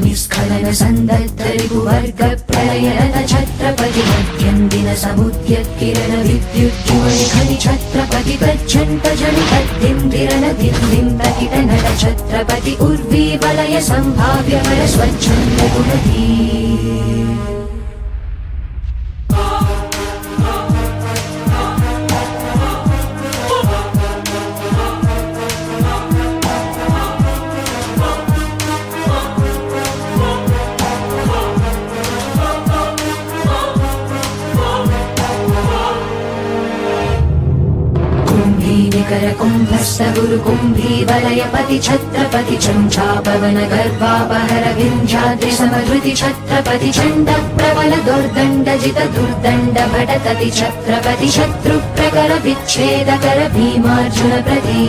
निस्खलन सन्दत्तरिपुवर्ग प्रलयन छत्रपति मध्यन्दिन समुद्य किरण विद्युज्ज्वलि खनि छत्रपति तज्जन्त जनितद्दिन्दिरन दिन्दिं प्रकिट नट छत्रपति उर्वी वलय सम्भाव्य वर स्वच्छन्द गुणधी कर कुंभस्थ गुरु कुंभी वलयपति छत्रपति चंचापवन गर्भापहर विंध्याद्रि समधृति छत्रपति चंड प्रबल दुर्दंड जित दुर्दंड भटतति छत्रपति शत्रु प्रकर विच्छेद कर भीमार्जुन प्रति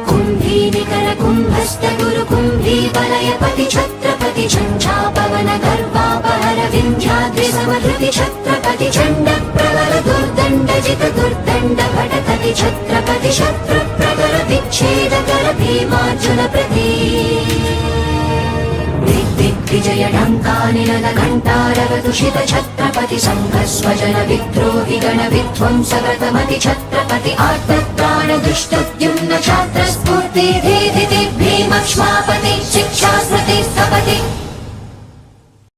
कुंभी निकर कुंभस्थ गुरु कुंभी वलयपति छत्रपति चंचापवन गर्भापहर विंध्याद्रि समधृति छत्रपति चंड प्रबल दुर्दंड जित दुर्दंड भटतति छत्रपति शत्रु प्रकर विच्छेद कर भीमार्जुन प्रति दिग्विजय ढंकानिनद घंटारवतुषित छत्रपति संघस्वजन विद्रोहि गण विध्वंसकृतमति छत्रपति आर्तत्राण दुष्टद्युम्न छात्र स्फूर्ति धीधिति भीमक्ष्मापति शिक्षा स्मृति स्थपति